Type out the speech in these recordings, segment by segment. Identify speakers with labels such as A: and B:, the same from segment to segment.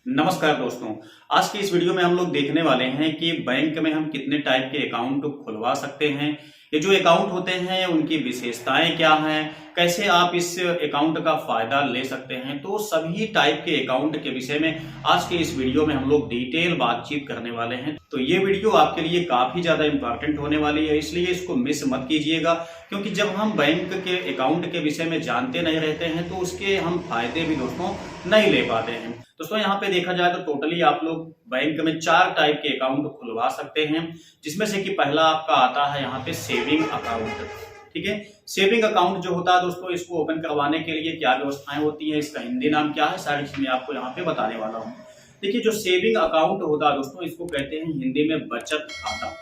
A: नमस्कार दोस्तों। आज की इस वीडियो में हम लोग देखने वाले हैं कि बैंक में हम कितने टाइप के अकाउंट खुलवा सकते हैं। ये जो अकाउंट होते हैं उनकी विशेषताएं क्या हैं, कैसे आप इस अकाउंट का फायदा ले सकते हैं। तो सभी टाइप के अकाउंट के विषय में आज के इस वीडियो में हम लोग डिटेल बातचीत करने वाले हैं। तो ये वीडियो आपके लिए काफी ज्यादा इंपॉर्टेंट होने वाली है, इसलिए इसको मिस मत कीजिएगा। क्योंकि जब हम बैंक के अकाउंट के विषय में जानते नहीं रहते हैं तो उसके हम फायदे भी दोस्तों नहीं ले पाते हैं। दोस्तों यहाँ पे देखा जाए तो टोटली आप लोग बैंक में 4 टाइप के अकाउंट खुलवा सकते हैं, जिसमें से कि पहला आपका आता है यहाँ पे सेविंग अकाउंट। ठीक है, सेविंग अकाउंट जो होता है दोस्तों, इसको ओपन करवाने के लिए क्या व्यवस्थाएं होती है, इसका हिंदी नाम क्या है, सारी चीज मैं आपको यहाँ पे बताने वाला हूँ। देखिए, जो सेविंग अकाउंट होता है दोस्तों, इसको कहते हैं हिंदी में बचत खाता।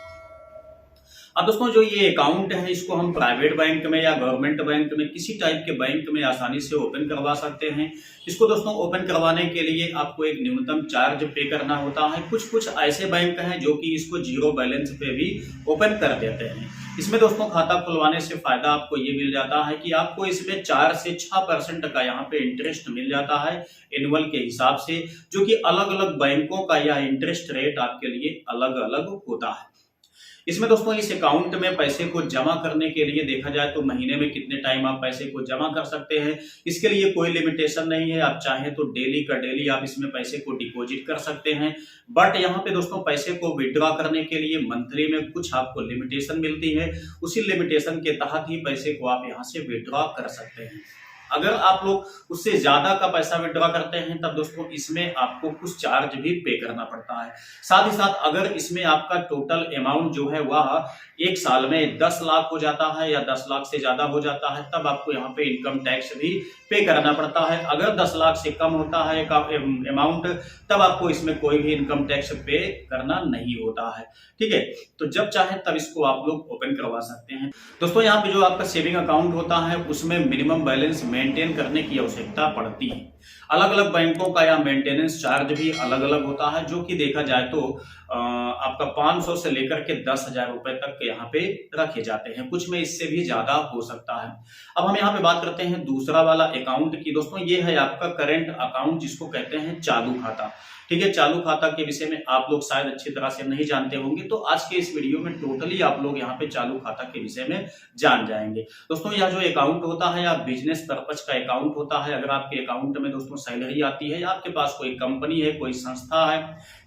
A: अब दोस्तों जो ये अकाउंट है इसको हम प्राइवेट बैंक में या गवर्नमेंट बैंक में किसी टाइप के बैंक में आसानी से ओपन करवा सकते हैं। इसको दोस्तों ओपन करवाने के लिए आपको एक न्यूनतम चार्ज पे करना होता है। कुछ ऐसे बैंक हैं जो कि इसको जीरो बैलेंस पे भी ओपन कर देते हैं। इसमें दोस्तों खाता खुलवाने से फायदा आपको ये मिल जाता है कि आपको इसमें 4 से 6% का यहाँ पे इंटरेस्ट मिल जाता है एनुअल के हिसाब से, जो कि अलग अलग बैंकों का यह इंटरेस्ट रेट आपके लिए अलग अलग होता है। इसमें दोस्तों इस अकाउंट में पैसे को जमा करने के लिए देखा जाए तो महीने में कितने टाइम आप पैसे को जमा कर सकते हैं, इसके लिए कोई लिमिटेशन नहीं है। आप चाहें तो डेली का डेली आप इसमें पैसे को डिपॉजिट कर सकते हैं। बट यहाँ पे दोस्तों पैसे को विड्रॉ करने के लिए मंथली में कुछ आपको लिमिटेशन मिलती है। उसी लिमिटेशन के तहत ही पैसे को आप यहाँ से विड्रॉ कर सकते हैं। अगर आप लोग उससे ज्यादा का पैसा विड्रॉ करते हैं तब दोस्तों इसमें आपको कुछ चार्ज भी पे करना पड़ता है। साथ ही साथ अगर इसमें आपका टोटल अमाउंट जो है वह एक साल में 10 लाख हो जाता है या 10 लाख से ज्यादा हो जाता है, तब आपको यहाँ पे इनकम टैक्स भी पे करना पड़ता है। अगर 10 लाख से कम होता है अमाउंट, तब आपको इसमें कोई भी इनकम टैक्स पे करना नहीं होता है। ठीक है, तो जब चाहे तब इसको आप लोग ओपन करवा सकते हैं। दोस्तों यहाँ पे जो आपका सेविंग अकाउंट होता है उसमें मिनिमम बैलेंस मेंटेन करने की आवश्यकता पड़ती है। अलग अलग बैंकों का या मेंटेनेंस चार्ज भी अलग अलग होता है, जो कि देखा जाए तो आपका 500 से लेकर के 10,000 रुपए तक यहाँ पे रखे जाते हैं। कुछ में इससे भी ज्यादा हो सकता है। अब हम यहाँ पे बात करते हैं दूसरा वाला अकाउंट की। दोस्तों ये है आपका करेंट अकाउंट, जिसको कहते हैं चालू खाता। ठीक है, चालू खाता के विषय में आप लोग शायद अच्छी तरह से नहीं जानते होंगे, तो आज के इस वीडियो में टोटली आप लोग यहाँ पे चालू खाता के विषय में जान जाएंगे। दोस्तों यह जो अकाउंट होता है या बिजनेस पर्पज का अकाउंट होता है। अगर आपके अकाउंट में दोस्तों सैलरी आती है या आपके पास कोई कंपनी है, कोई संस्था है,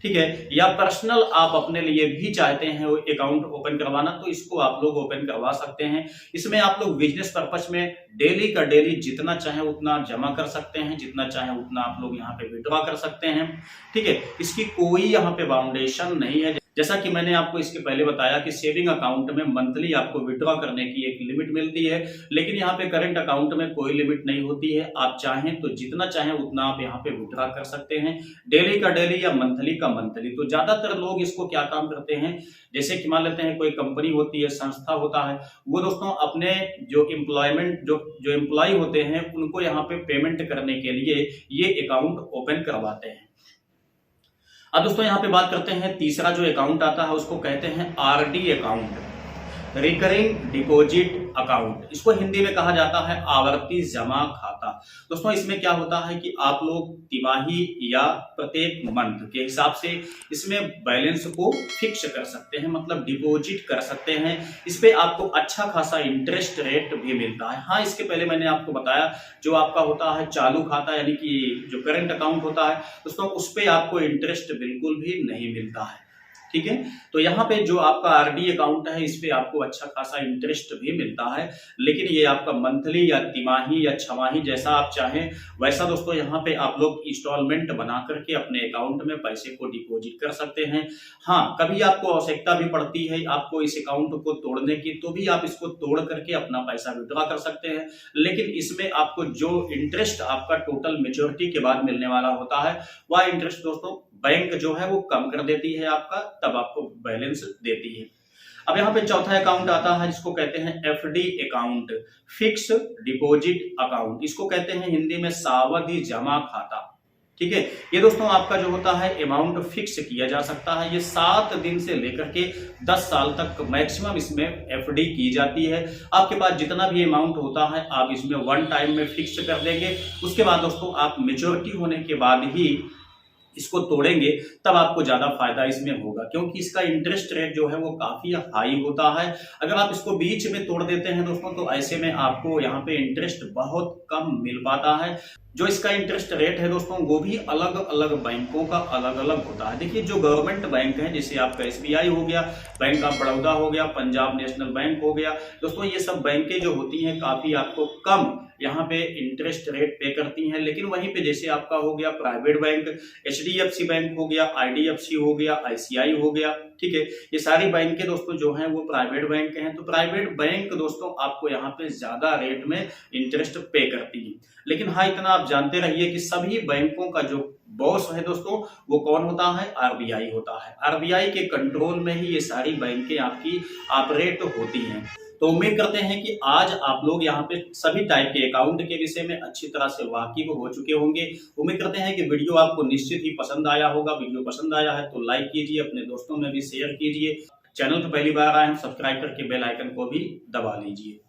A: ठीक है, या पर्सनल आप अपने लिए भी चाहते हैं वो अकाउंट ओपन करवाना, तो इसको आप लोग ओपन करवा सकते हैं। इसमें आप लोग बिजनेस पर्पज में डेली का डेली जितना चाहे उतना जमा कर सकते हैं, जितना चाहे उतना आप लोग यहाँ पे विड्रॉ कर सकते हैं। ठीक है, इसकी कोई यहाँ पे बाउंडेशन नहीं है। जैसा कि मैंने आपको इसके पहले बताया कि सेविंग अकाउंट में मंथली आपको विड्रॉ करने की एक लिमिट मिलती है, लेकिन यहाँ पे करंट अकाउंट में कोई लिमिट नहीं होती है। आप चाहें तो जितना चाहें उतना आप यहाँ पे विड्रॉ कर सकते हैं, डेली का डेली या मंथली का मंथली। तो ज्यादातर लोग इसको क्या काम करते हैं, जैसे कि मान लेते हैं कोई कंपनी होती है, संस्था होता है, वो दोस्तों अपने जो एम्प्लॉयमेंट जो एम्प्लॉय होते हैं उनको यहाँ पे पेमेंट करने के लिए ये अकाउंट ओपन करवाते हैं। अब दोस्तों यहाँ पे बात करते हैं तीसरा जो अकाउंट आता है उसको कहते हैं RD account, recurring deposit account. इसको हिंदी में कहा जाता है आवर्ती जमा खाता। दोस्तों इसमें क्या होता है कि आप लोग तिमाही या प्रत्येक मंथ के हिसाब से इसमें बैलेंस को फिक्स कर सकते हैं, मतलब डिपॉजिट कर सकते हैं। इस पे आपको अच्छा खासा इंटरेस्ट रेट भी मिलता है। हाँ, इसके पहले मैंने आपको बताया जो आपका होता है चालू खाता यानी कि जो करंट अकाउंट होता है दोस्तों, उस पे आपको इंटरेस्ट बिल्कुल भी नहीं मिलता है। ठीक है, तो यहाँ पे जो आपका आरडी अकाउंट है इस पे आपको अच्छा खासा इंटरेस्ट भी मिलता है, लेकिन ये आपका मंथली या तिमाही या छमाही जैसा आप चाहें वैसा दोस्तों यहाँ पे आप लोग इंस्टॉलमेंट बना करके अपने अकाउंट में पैसे को डिपॉजिट कर सकते हैं। हाँ, कभी आपको आवश्यकता भी पड़ती है आपको इस अकाउंट को तोड़ने की, तो भी आप इसको तोड़ करके अपना पैसा विड्रॉ कर सकते हैं। लेकिन इसमें आपको जो इंटरेस्ट आपका टोटल मेच्योरिटी के बाद मिलने वाला होता है वह इंटरेस्ट दोस्तों बैंक जो है वो कम कर देती है आपका, तब आपको बैलेंस देती है। अब यहाँ पे चौथा अकाउंट आता है जिसको कहते हैं FD account, fix deposit account. इसको कहते हैं हिंदी में सावधि जमा खाता। ठीक है, ये दोस्तों आपका जो होता है अमाउंट फिक्स किया जा सकता है। ये 7 दिन से लेकर के 10 साल तक मैक्सिमम इसमें एफडी की जाती है। आपके पास जितना भी अमाउंट होता है आप इसमें वन टाइम में फिक्स कर देंगे। उसके बाद दोस्तों आप मेच्योरिटी होने के बाद ही इसको तोड़ेंगे तब आपको ज्यादा फायदा इसमें होगा, क्योंकि इसका इंटरेस्ट रेट जो है वो काफी हाई होता है। अगर आप इसको बीच में तोड़ देते हैं दोस्तों तो ऐसे में आपको यहाँ पे इंटरेस्ट बहुत कम मिल पाता है। जो इसका इंटरेस्ट रेट है दोस्तों वो भी अलग अलग बैंकों का अलग अलग होता है। देखिए, जो गवर्नमेंट बैंक है जैसे आपका SBI हो गया, बैंक ऑफ बड़ौदा हो गया, पंजाब नेशनल बैंक हो गया दोस्तों, ये सब बैंकें जो होती हैं काफी आपको कम यहाँ पे इंटरेस्ट रेट पे करती हैं। लेकिन वहीं पे जैसे आपका हो गया प्राइवेट बैंक, HDFC बैंक हो गया, IDFC हो गया, ICI हो गया, ठीक है, ये सारी बैंकें दोस्तों जो हैं वो प्राइवेट बैंक हैं। तो प्राइवेट बैंक दोस्तों आपको यहाँ पे ज्यादा रेट में इंटरेस्ट पे करती है। लेकिन हाँ, इतना आप जानते रहिए कि सभी बैंकों का जो बॉस है दोस्तों वो कौन होता है? RBI होता है। RBI के कंट्रोल में ही ये सारी बैंकें आपकी ऑपरेट होती हैं। तो उम्मीद करते हैं कि आज आप लोग यहाँ पे सभी टाइप के अकाउंट के विषय में अच्छी तरह से वाकिफ हो चुके होंगे। उम्मीद करते हैं कि वीडियो आपको निश्चित ही पसंद आया होगा। वीडियो पसंद आया है तो लाइक कीजिए, अपने दोस्तों में भी शेयर कीजिए। चैनल पर पहली बार आए हैं सब्सक्राइब करके बेल आइकन को भी दबा लीजिए।